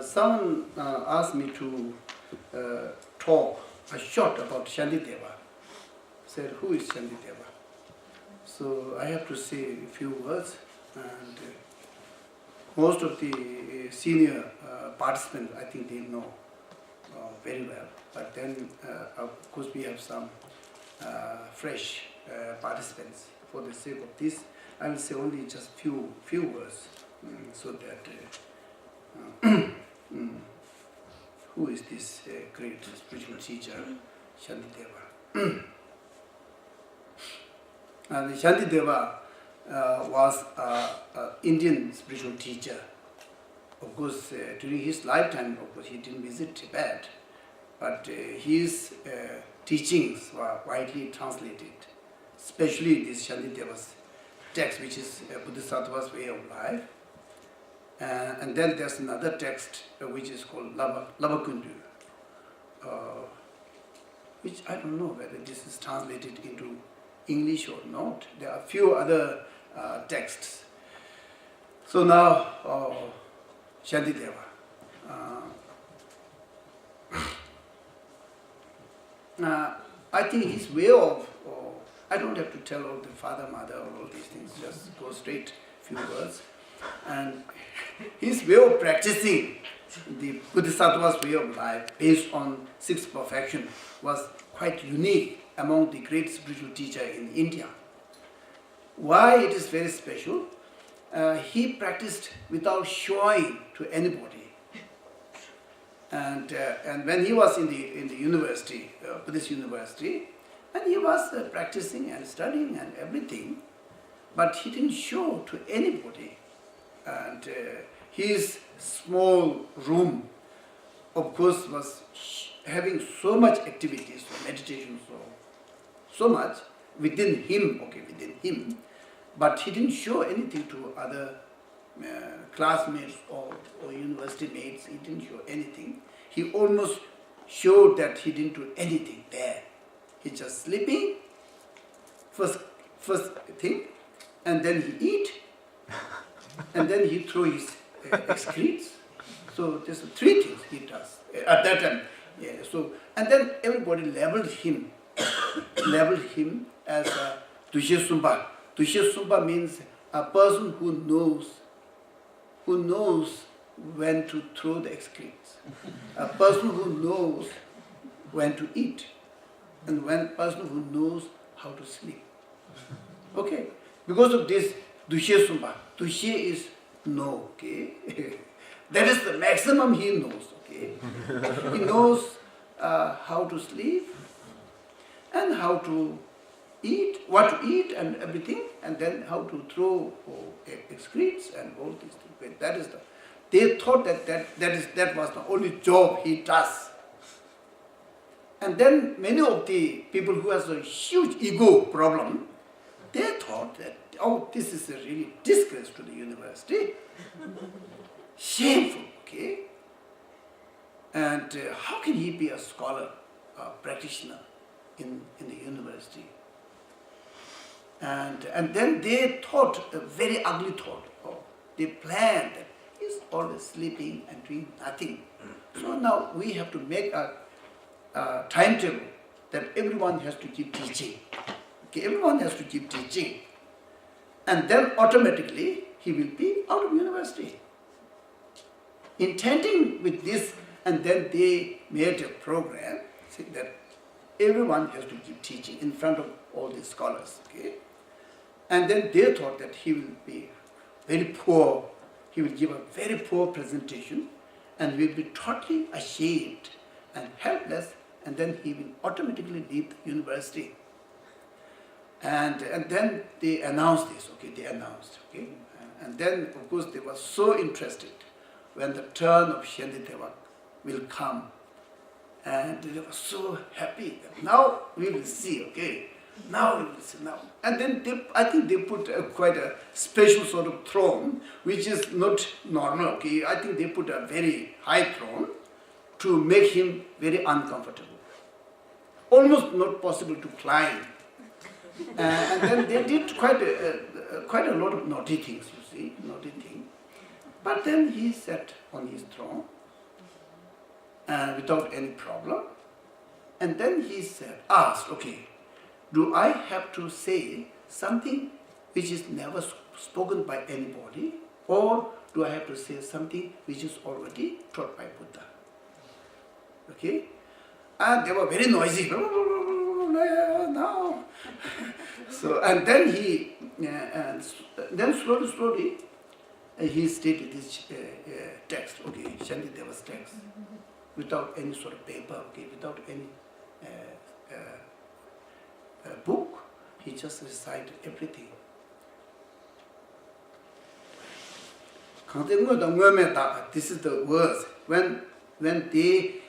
Someone asked me to talk a short about Shantideva. Said, who is Shantideva? So I have to say a few words, and most of the senior participants, I think they know very well. But then, of course, we have some fresh participants. For the sake of this, I will say only just few words, so that who is this great spiritual teacher, Shantideva? And Shantideva was an Indian spiritual teacher. Of course, during his lifetime, of course, he didn't visit Tibet, but his teachings were widely translated, especially this Shantideva's text, which is Bodhisattva's way of life. And then there's another text which is called Lavakundu, which I don't know whether this is translated into English or not. There are a few other texts. So now, Shantideva. I think his way of, I don't have to tell all the father, mother, all these things, just go straight, few words. And his way of practicing the Bodhisattva's way of life based on sixth perfection was quite unique among the great spiritual teachers in India. Why it is very special? He practiced without showing to anybody. And when he was in the university, Buddhist university, and he was practicing and studying and everything, but he didn't show to anybody. And his small room, of course, was having so much activities, meditation, so much within him, but he didn't show anything to other classmates or university mates. He didn't show anything. He almost showed that he didn't do anything there. He's just sleeping, first thing, and then he eat, and then he throw his excretes. So there's three things he does at that time. Yeah. So and then everybody labeled him as a Dushe Sumba. Dushe Sumba means a person who knows when to throw the excretes, a person who knows when to eat, and one person who knows how to sleep. Okay, because of this Dushe Sumba. Dushe is no. Okay, that is the maximum he knows. Okay, he knows how to sleep and how to eat, what to eat and everything, and then how to throw excretes and all these things. That is they thought that was the only job he does. And then many of the people who has a huge ego problem, they thought that, oh, this is a really disgrace to the university. Shameful, okay? And how can he be a scholar, a practitioner in the university? And then they thought a very ugly thought. They planned that he's always sleeping and doing nothing. So now we have to make a timetable that everyone has to keep teaching. Okay, everyone has to keep teaching. And then automatically he will be out of university. Intending with this, and then they made a program saying that everyone has to keep teaching in front of all the scholars. Okay? And then they thought that he will be very poor, he will give a very poor presentation, and will be totally ashamed and helpless, and then he will automatically leave the university. And then they announced this, okay, and then, of course, they were so interested when the turn of Shantideva will come. And they were so happy that now we will see, okay, now we will see now. And then I think they put quite a special sort of throne, which is not normal, okay. I think they put a very high throne to make him very uncomfortable. Almost not possible to climb. And then they did quite a lot of naughty things, you see, naughty things. But then he sat on his throne without any problem. And then he asked, okay, do I have to say something which is never spoken by anybody, or do I have to say something which is already taught by Buddha? Okay? And they were very noisy. No. So, and then then slowly, he stated this text, okay, Shantideva's text, without any sort of paper, okay, without any book. He just recited everything. This is the words. When he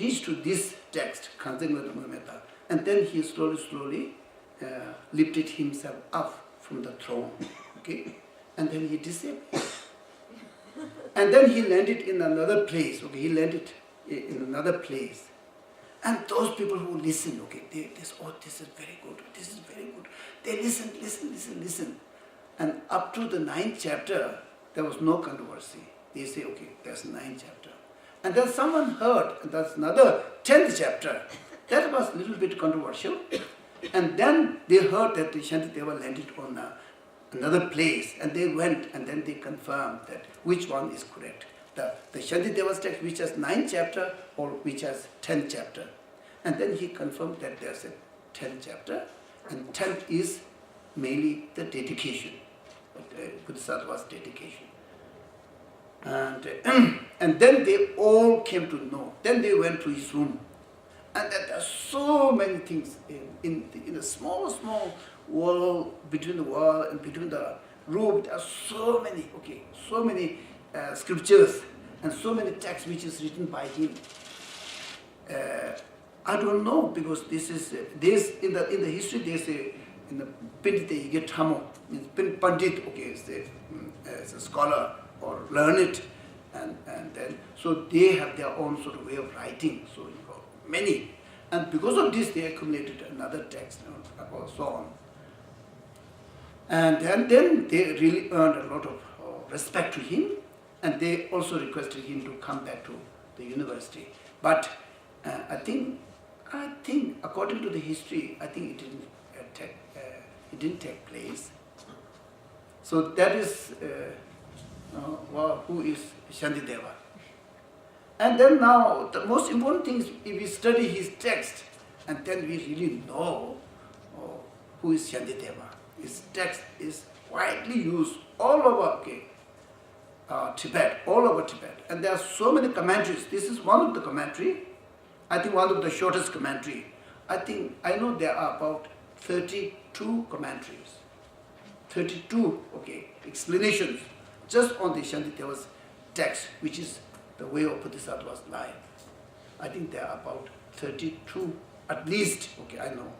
reached to this text, and then he slowly lifted himself up from the throne, okay, and then he disappeared. And then he landed in another place, okay, he landed in another place. And those people who listen, okay, they say, oh, this is very good, this is very good. They listen. And up to the 9th chapter, there was no controversy. They say, okay, there's 9th chapter. And then someone heard, and that's another 10th chapter. That was a little bit controversial. And then they heard that the Shantideva landed on another place, and they went, and then they confirmed that which one is correct. The Shantideva's text, which has 9th chapter, or which has 10th chapter. And then he confirmed that there's a 10th chapter, and 10th is mainly the dedication, Bodhisattva's dedication. And then they all came to know. Then they went to his room. And there are so many things in a small wall, between the wall and between the room. There are so many scriptures and so many texts which is written by him. I don't know, because this in the history they say in the Pandita Yigatamo, means Pandit, okay, is a scholar or learned, and then so they have their own sort of way of writing. So you got many, and because of this they accumulated another text and so on. And then they really earned a lot of respect to him, and they also requested him to come back to the university. But I think according to the history, I think it didn't take place. So that is who is Shantideva. And then now the most important thing is if we study his text, and then we really know who is Shantideva. His text is widely used all over Tibet, all over Tibet. And there are so many commentaries. This is one of the commentary. I think one of the shortest commentary. I know there are about 32 commentaries. 32, explanations just on the Shantideva's text, which is the way of Bodhisattva's life. I think there are about 32, at least, I know.